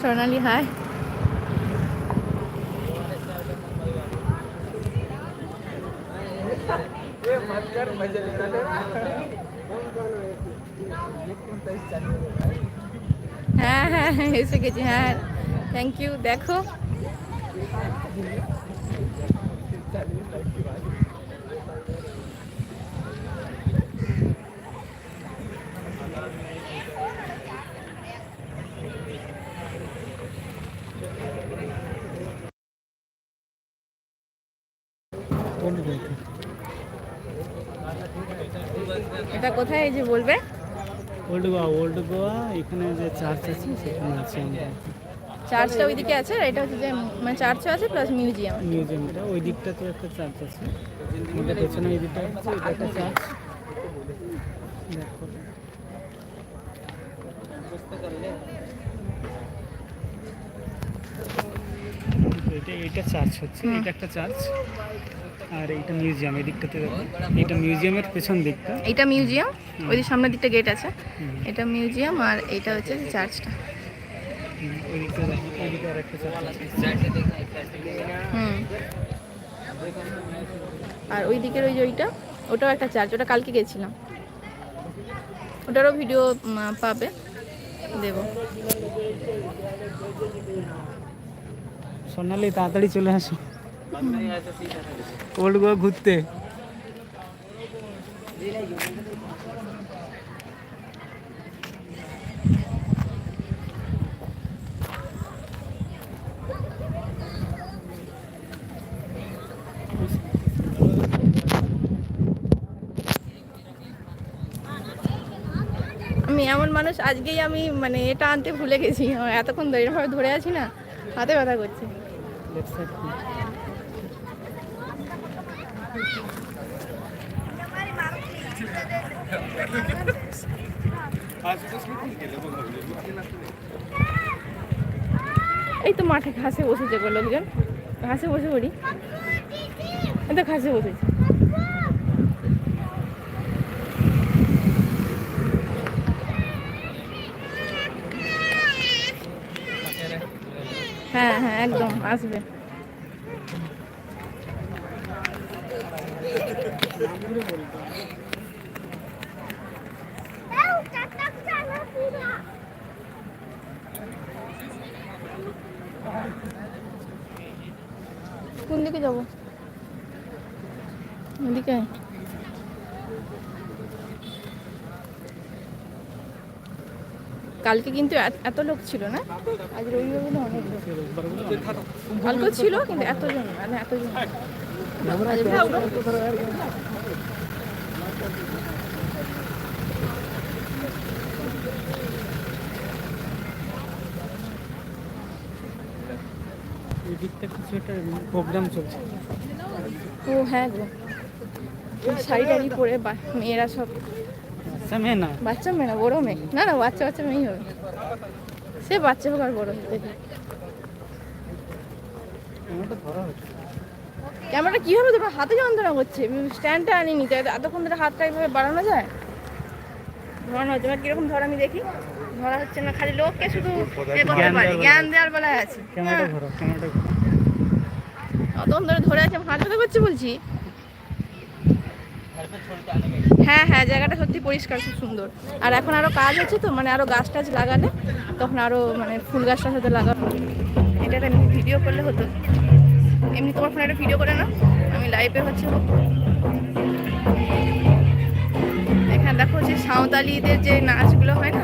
সোনালি high. হ্যাঁ হ্যাঁ হ্যাঁ এসে গেছি। হ্যাঁ থ্যাংক ইউ। দেখো এটা কোথায় এই যে বলবে? ওল্ড গোয়া এখানে যে চার্চ আছে সেখানে আছে আমরা। চার্চটা ওইদিকে আছে, আর এটা হচ্ছে যে মানে চার্চও আছে প্লাস মিউজিয়ামটা ওই দিকটাতে একটা চার্চ আছে, আমাদের পেছনে এই দিকটা আছে, এটা একটা চার্চ। দেখো এটা চার্চ হচ্ছে, এটা একটা চার্চ, আর এইটা মিউজিয়াম। এই দিকটাতে দেখো, এটা মিউজিয়ামের পেছন দিকটা। এটা মিউজিয়াম, ওই যে সামনের দিকটা গেট আছে, এটা মিউজিয়াম, আর এটা হচ্ছে চার্চটা। ওই দিকটা দেখো, ওই দিকে আর একটা চার্চ আছে। আর ওই দিকের ওই যে ওটাও একটা চার্চ, ওটা কালকে গেছিলাম, ওটারও ভিডিও পাবে, দেব। সোনালি তাড়াতাড়ি চলে আসো ওল্ড গোয়া ঘুরতে। আমি এমন মানুষ, আজকেই আমি মানে এটা আনতে ভুলে গেছি, এতক্ষণ এরকমভাবে ধরে আছি না, হাতে ব্যথা করছে। এই তো মাঠে ঘাসে বসেছে গো লোকজন, ঘাসে বসে পড়ি, এই তো ঘাসে বসেছে। হ্যাঁ হ্যাঁ একদম আসবে। কোন দিকে যাবো? ওদিকে কালকে কিন্তু এত লোক ছিল না, আজ রবিবার বলে অনেক লোক। কালকে ছিল কিন্তু এতজন মানে এতজন। এই দিকটা কিছু একটা প্রোগ্রাম চলছে। ও হ্যাঁ গো, শাড়ি টাড়ি পরে মেয়েরা সব, মেয়ে না, বাচ্চা মেয়ে না, বড় মেয়ে, না না বাচ্চা মেয়েই হবে, সে বাচ্চা হোক আর বড় হোক। ক্যামেরাটা কীভাবে তোমার হাতে যন্ত্রণা করছে, স্ট্যান্ডটা আনিনি তো, এতক্ষণ ধরে হাতটা এইভাবে বাড়ানো যায়? ধরানো হচ্ছে, এবার কীরকম ধরা আমি দেখি, ধরা হচ্ছে না, খালি লোককে শুধু জ্ঞান দেওয়ার বেলায় আছে। অতক্ষণ ধরে ধরে আছে, হাত ব্যথা করছে বলছি। হ্যাঁ হ্যাঁ জায়গাটা সত্যি পরিষ্কার, খুব সুন্দর। আর এখন আরো কাজ হচ্ছে তো, মানে আরো গাছ টাছ লাগালে তখন আরো মানে ফুল গাছটার সাথে লাগানো। এটা একটা ভিডিও করলে হতো, এমনি তোমার ফোনে একটা ভিডিও করে না, আমি লাইভে হচ্ছে। এখানে দেখো যে সাঁওতালিদের যে নাচগুলো হয় না,